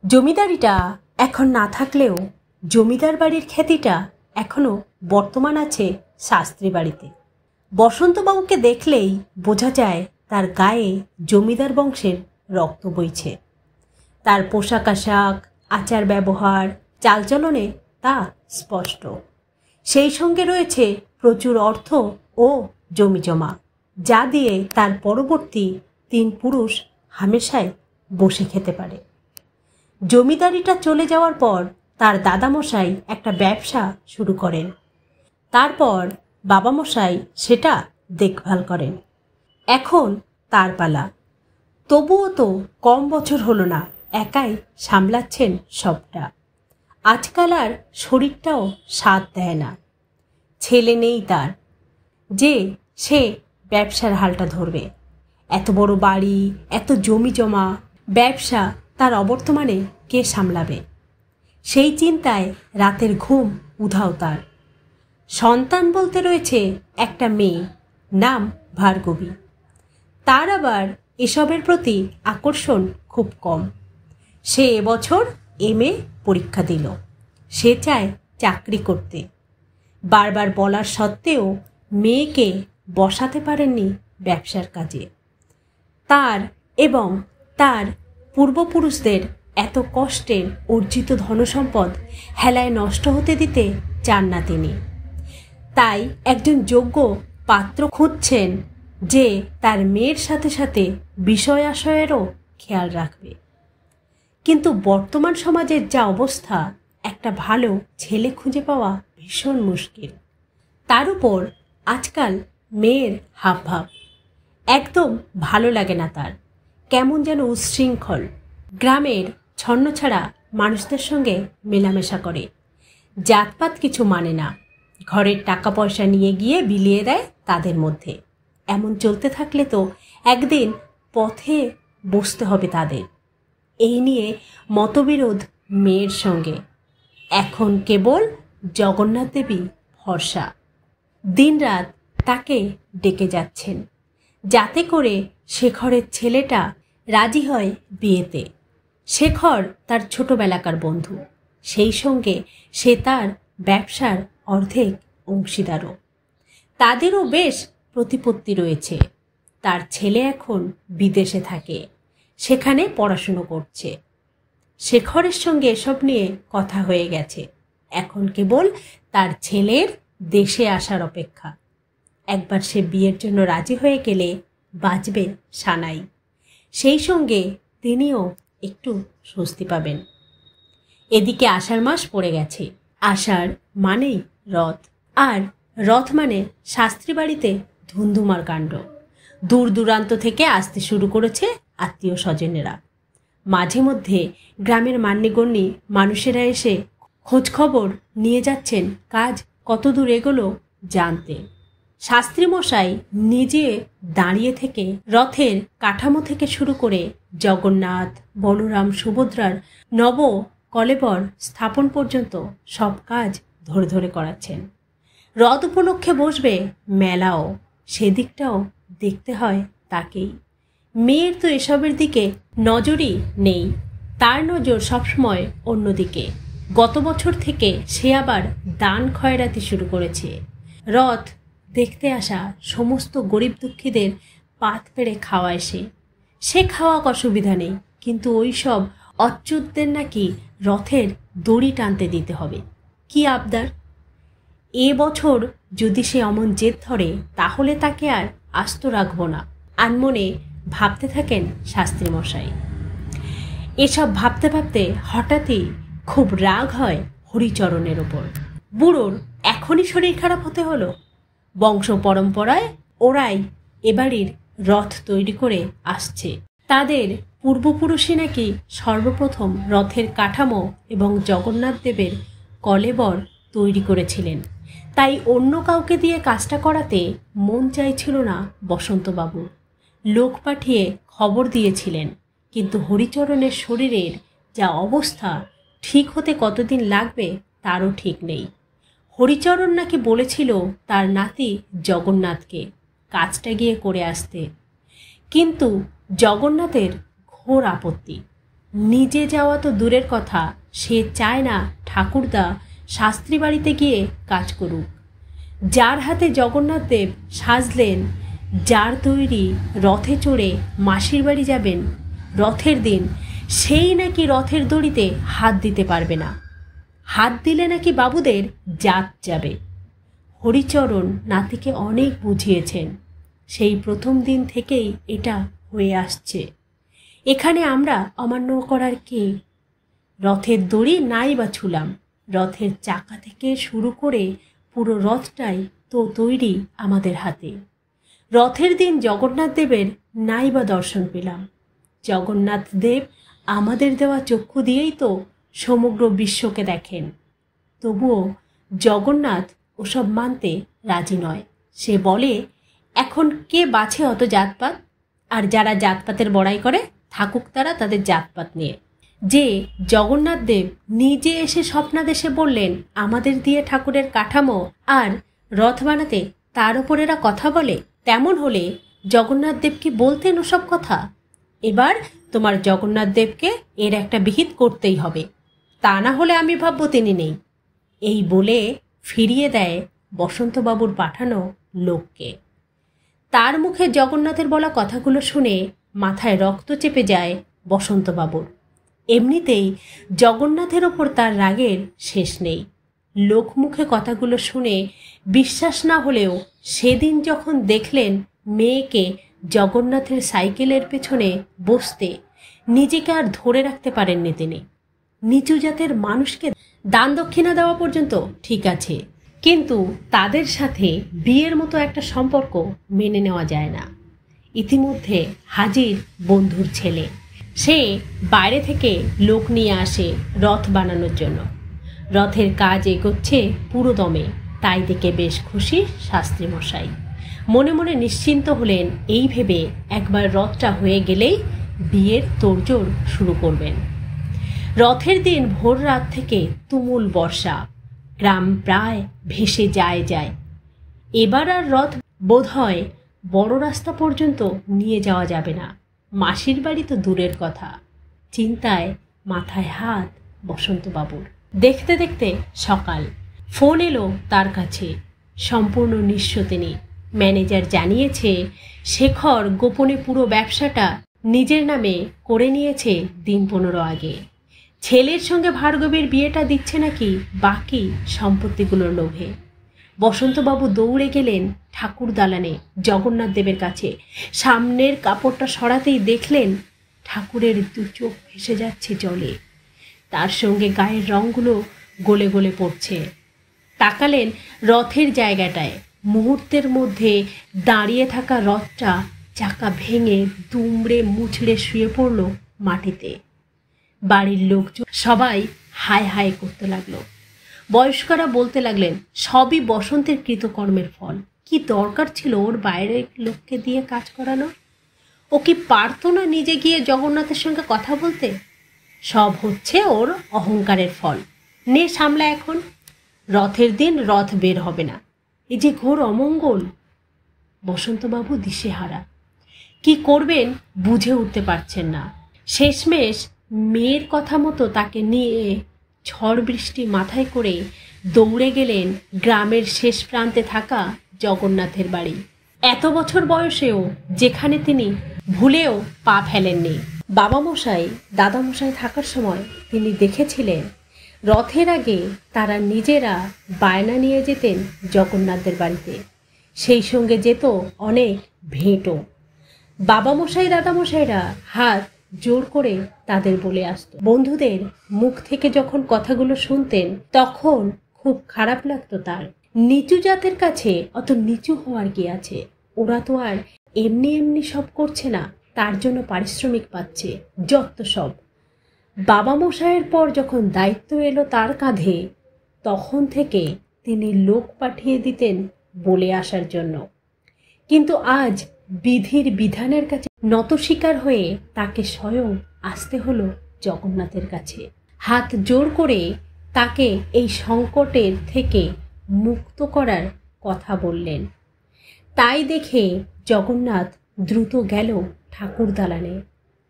জমিদারিটা এখন না থাকলেও জমিদার বাড়ির খ্যাতিটা এখনো বর্তমান আছে শাস্ত্রী বাড়িতে। বসন্তবাবুকে দেখলেই বোঝা যায় তার গায়ে জমিদার বংশের রক্ত বইছে। তার পোশাক আশাক, আচার ব্যবহার, চালচলনে তা স্পষ্ট। সেই সঙ্গে রয়েছে প্রচুর অর্থ ও জমিজমা, যা দিয়ে তার পরবর্তী 3 পুরুষ হামেশাই বসে খেতে পারে। জমিদারিটা চলে যাওয়ার পর তার দাদামশাই একটা ব্যবসা শুরু করেন। তারপর বাবামশাই সেটা দেখভাল করেন। এখন তার পালা। তবুও তো কম বছর হলো না, একাই সামলাচ্ছেন সবটা। আজকাল আর শরীরটাও সাথ দেয় না। ছেলে নেই তার যে সে ব্যবসার হালটা ধরবে। এত বড় বাড়ি, এত জমি জমা, ব্যবসা তার অবর্তমানে কে সামলাবে? সেই চিন্তায় রাতের ঘুম উধাও তার। সন্তান বলতে রয়েছে একটা মেয়ে, নাম ভার্গবী। তার আবার এসবের প্রতি আকর্ষণ খুব কম। সে এবছর MA পরীক্ষা দিল। সে চায় চাকরি করতে। বারবার বলার সত্ত্বেও মেয়েকে বসাতে পারেননি ব্যবসার কাজে। তার এবং তার পূর্বপুরুষদের এত কষ্টের অর্জিত ধনসম্পদ হেলায় নষ্ট হতে দিতে চান না তিনি। তাই একজন যোগ্য পাত্র খুঁজছেন যে তার মেয়ের সাথে সাথে বিষয় আশয়েরও খেয়াল রাখবে। কিন্তু বর্তমান সমাজের যা অবস্থা, একটা ভালো ছেলে খুঁজে পাওয়া ভীষণ মুশকিল। তার উপর আজকাল মেয়ের হাবভাব একদম ভালো লাগে না তার। কেমন যেন উচ্ছৃঙ্খল। গ্রামের ছন্নছাড়া মানুষদের সঙ্গে মেলামেশা করে। জাতপাত কিছু মানে না। ঘরের টাকা পয়সা নিয়ে গিয়ে বিলিয়ে দেয় তাদের মধ্যে। এমন চলতে থাকলে তো একদিন পথে বসতে হবে তাদের। এই নিয়ে মতবিরোধ মেয়ের সঙ্গে। এখন কেবল জগন্নাথ দেবী ভরসা। দিনরাত তাকে ডেকে যাচ্ছেন, যাতে করে শেখরের ছেলেটা রাজি হয় বিয়েতে। শেখর তার ছোটবেলাকার বন্ধু, সেই সঙ্গে সে তার ব্যবসার অর্ধেক অংশীদারও। তাদেরও বেশ প্রতিপত্তি রয়েছে। তার ছেলে এখন বিদেশে থাকে, সেখানে পড়াশুনো করছে। শেখরের সঙ্গে এসব নিয়ে কথা হয়ে গেছে। এখন কেবল তার ছেলের দেশে আসার অপেক্ষা। একবার সে বিয়ের জন্য রাজি হয়ে গেলে বাজবে সানাই। সেই সঙ্গে তিনিও একটু স্বস্তি পাবেন। এদিকে আষাঢ় মাস পড়ে গেছে। আষাঢ় মানেই রথ, আর রথ মানে শাস্ত্রী বাড়িতে ধুমধুমার কাণ্ড। দূর দূরান্ত থেকে আসতে শুরু করেছে আত্মীয় স্বজনেরা। মাঝে মধ্যে গ্রামের মান্যগণ্যী মানুষেরা এসে খোঁজ খবর নিয়ে যাচ্ছেন কাজ কত দূর এগোলো জানতে। শাস্ত্রী মশাই নিজে দাঁড়িয়ে থেকে রথের কাঠামো থেকে শুরু করে জগন্নাথ, বলরাম, সুভদ্রার নব কলেবর স্থাপন পর্যন্ত সব কাজ ধরে ধরে করাচ্ছেন। রথ উপলক্ষে বসবে মেলাও, সেদিকটাও দেখতে হয় তাকেই। মেয়ের তো এসবের দিকে নজরই নেই। তার নজর সবসময় অন্যদিকে। গত বছর থেকে সে আবার দান খয়রাতি শুরু করেছে। রথ দেখতে আসা সমস্ত গরিব দুঃখীদের পাত পেড়ে খাওয়ায় সে খাওয়াক অসুবিধা নেই, কিন্তু ওই সব অচ্যুতদের নাকি রথের দড়ি টানতে দিতে হবে। কি আবদার! এবছর যদি সে অমন জেদ ধরে, তাহলে তাকে আর আস্ত রাখব না, আনমনে ভাবতে থাকেন শাস্ত্রী মশাই। এসব ভাবতে ভাবতে হঠাৎই খুব রাগ হয় হরিচরণের ওপর। বুড়োর এখনই শরীর খারাপ হতে হলো। বংশ পরম্পরায় ওরাই এবাড়ির রথ তৈরি করে আসছে। তাদের পূর্বপুরুষই নাকি সর্বপ্রথম রথের কাঠামো এবং জগন্নাথ দেবের কলেবর তৈরি করেছিলেন। তাই অন্য কাউকে দিয়ে কাজটা করাতে মন চাইছিল না বসন্তবাবু। লোক পাঠিয়ে খবর দিয়েছিলেন, কিন্তু হরিচরণের শরীরের যা অবস্থা, ঠিক হতে কতদিন লাগবে তারও ঠিক নেই। হরিচরণ নাকি বলেছিল তার নাতি জগন্নাথকে কাজটা গিয়ে করে আসতে, কিন্তু জগন্নাথের ঘোর আপত্তি। নিজে যাওয়া তো দূরের কথা, সে চায় না ঠাকুরদা শাস্ত্রী বাড়িতে গিয়ে কাজ করুক। যার হাতে জগন্নাথ দেব সাজলেন, যার তৈরি রথে চড়ে মাসির বাড়ি যাবেন রথের দিন, সেই নাকি রথের দড়িতে হাত দিতে পারবে না। হাত দিলে নাকি বাবুদের জাত যাবে। হরিচরণ নাতিকে অনেক বুঝিয়েছেন, সেই প্রথম দিন থেকেই এটা হয়ে আসছে। এখানে আমরা অমান্য করার কে? রথের দড়ি নাই বা ছুলাম, রথের চাকা থেকে শুরু করে পুরো রথটাই তো তৈরি আমাদের হাতে। রথের দিন জগন্নাথ দেবের নাই বা দর্শন পেলাম। জগন্নাথ দেব আমাদের দেওয়া চক্ষু দিয়েই তো সমগ্র বিশ্বকে দেখেন। তবুও জগন্নাথ ওসব মানতে রাজি নয়। সে বলে, এখন কে বাছে অত জাতপাত? আর যারা জাতপাতের বড়াই করে থাকুক তারা তাদের জাতপাত নিয়ে। যে জগন্নাথ দেব নিজে এসে স্বপ্নাদেশে বললেন আমাদের দিয়ে ঠাকুরের কাঠামো আর রথ বানাতে, তার ওপর এরা কথা বলে, তেমন হলে জগন্নাথ দেব কি বলতেন ওসব কথা? এবার তোমার জগন্নাথ দেবকে এর একটা বিহিত করতেই হবে, তা না হলে আমি ভাববো তিনি নেই। এই বলে ফিরিয়ে দেয় বসন্তবাবুর পাঠানো লোককে। তার মুখে জগন্নাথের বলা কথাগুলো শুনে মাথায় রক্ত চেপে যায় বসন্তবাবুর। এমনিতেই জগন্নাথের ওপর তার রাগের শেষ নেই। লোকমুখে কথাগুলো শুনে বিশ্বাস না হলেও সেদিন যখন দেখলেন মেয়েকে জগন্নাথের সাইকেলের পেছনে বসতে, নিজেকে আর ধরে রাখতে পারেননি তিনি। নিচু জাতের মানুষকে দান দক্ষিণা দেওয়া পর্যন্ত ঠিক আছে, কিন্তু তাদের সাথে বিয়ের মতো একটা সম্পর্ক মেনে নেওয়া যায় না। ইতিমধ্যে হাজির বন্ধুর ছেলে, সে বাইরে থেকে লোক নিয়ে আসে রথ বানানোর জন্য। রথের কাজ এগোচ্ছে পুরো দমে, তাই দেখে বেশ খুশি শাস্ত্রী মশাই। মনে মনে নিশ্চিন্ত হলেন এই ভেবে একবার রথটা হয়ে গেলেই বিয়ের তোড়জোড় শুরু করবেন। রথের দিন ভোর রাত থেকে তুমুল বর্ষা, গ্রাম প্রায় ভেসে যায়। এবার আর রথ বোধহয় বড় রাস্তা পর্যন্ত নিয়ে যাওয়া যাবে না। মাসির বাড়ি তো দূরের কথা। চিন্তায় মাথায় হাত বসন্তবাবুর। দেখতে দেখতে সকাল। ফোন এলো তার কাছে। সম্পূর্ণ নিঃস্ব তিনি। ম্যানেজার জানিয়েছে শেখর গোপনে পুরো ব্যবসাটা নিজের নামে করে নিয়েছে দিন 15 আগে। ছেলের সঙ্গে ভার্গবের বিয়েটা দিচ্ছে নাকি বাকি সম্পত্তিগুলোর লোভে। বসন্তবাবু দৌড়ে গেলেন ঠাকুর দালানে জগন্নাথ দেবের কাছে। সামনের কাপড়টা সরাতেই দেখলেন ঠাকুরের দু চোখ ভেসে যাচ্ছে জলে, তার সঙ্গে গায়ের রঙগুলো গলে গলে পড়ছে। তাকালেন রথের জায়গাটায়। মুহূর্তের মধ্যে দাঁড়িয়ে থাকা রথটা চাকা ভেঙে দুমড়ে মুচড়ে শুয়ে পড়ল মাটিতে। বাড়ির লোকজন সবাই হায় হায় করতে লাগলো। বয়স্করা বলতে লাগলেন সবই বসন্তের কৃতকর্মের ফল। কি দরকার ছিল ওর বাইরের লোককে দিয়ে কাজ করানো? ও কি পারতো না নিজে গিয়ে জগন্নাথের সঙ্গে কথা বলতে? সব হচ্ছে ওর অহংকারের ফল। নে সামলা এখন। রথের দিন রথ বের হবে না, এই যে ঘোর অমঙ্গল। বসন্তবাবু দিশেহারা, কি করবেন বুঝে উঠতে পারছেন না। শেষমেশ মেয়ের কথা মতো তাকে নিয়ে ঝড় বৃষ্টি মাথায় করে দৌড়ে গেলেন গ্রামের শেষ প্রান্তে থাকা জগন্নাথের বাড়ি। এত বছর বয়সেও যেখানে তিনি ভুলেও পা ফেলেননি। বাবামশাই দাদামশাই থাকার সময় তিনি দেখেছিলেন রথের আগে তারা নিজেরা বায়না নিয়ে যেতেন জগন্নাথদের বাড়িতে। সেই সঙ্গে যেত অনেক ভেঁটো। বাবামশাই দাদামশাইরা হাত জোর করে তাদের বলে আসতো। বন্ধুদের মুখ থেকে যখন কথাগুলো শুনতেন তখন খুব খারাপ লাগতো তার। নিচু জাতের কাছে অত নিচু হওয়ার কি আছে? ওরা তো আর এমনি এমনি সব করছে না, তার জন্য পারিশ্রমিক পাচ্ছে যত সব। বাবা মশাইয়ের পর যখন দায়িত্ব এলো তার কাঁধে, তখন থেকে তিনি লোক পাঠিয়ে দিতেন বলে আসার জন্য। কিন্তু আজ বিধির বিধানের কাছে নত স্বীকার হয়ে তাকে স্বয়ং আসতে হলো জগন্নাথের কাছে। হাত জোর করে তাকে এই সংকটের থেকে মুক্ত করার কথা বললেন। তাই দেখে জগন্নাথ দ্রুত গেল ঠাকুর দালানে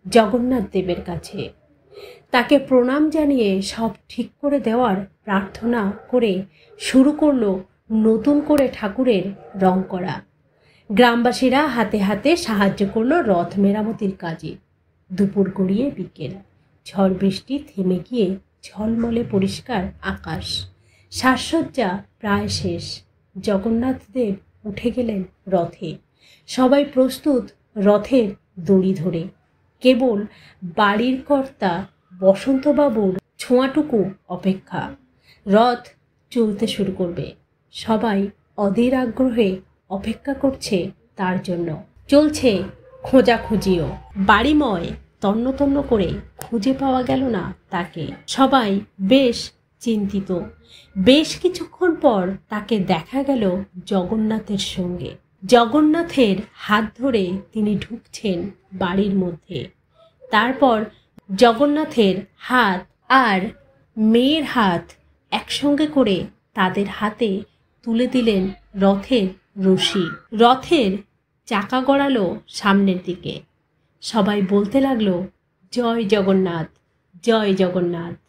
জগন্নাথ দেবের কাছে। তাকে প্রণাম জানিয়ে সব ঠিক করে দেওয়ার প্রার্থনা করে শুরু করলো নতুন করে ঠাকুরের রং করা। গ্রামবাসীরা হাতে হাতে সাহায্য করলো রথ মেরামতির কাজে। দুপুর গড়িয়ে বিকেল, ঝড় বৃষ্টি থেমে গিয়ে ঝলমলে পরিষ্কার আকাশ। সাজসজ্জা প্রায় শেষ। জগন্নাথ দেব উঠে গেলেন রথে। সবাই প্রস্তুত রথের দড়ি ধরে। কেবল বাড়ির কর্তা বসন্তবাবুর ছোঁয়াটুকু অপেক্ষা। রথ চলতে শুরু করবে। সবাই অধীর আগ্রহে অপেক্ষা করছে তার জন্য। চলছে খোঁজাখুঁজিও। বাড়িময় তন্ন তন্ন করে খুঁজে পাওয়া গেল না তাকে। সবাই বেশ চিন্তিত। বেশ কিছুক্ষণ পর তাকে দেখা গেল জগন্নাথের সঙ্গে। জগন্নাথের হাত ধরে তিনি ঢুকছেন বাড়ির মধ্যে। তারপর জগন্নাথের হাত আর মেয়ের হাত একসঙ্গে করে তাদের হাতে তুলে দিলেন রথের রশি। রথের চাকা গড়ালো সামনের দিকে। সবাই বলতে লাগলো, জয় জগন্নাথ, জয় জগন্নাথ।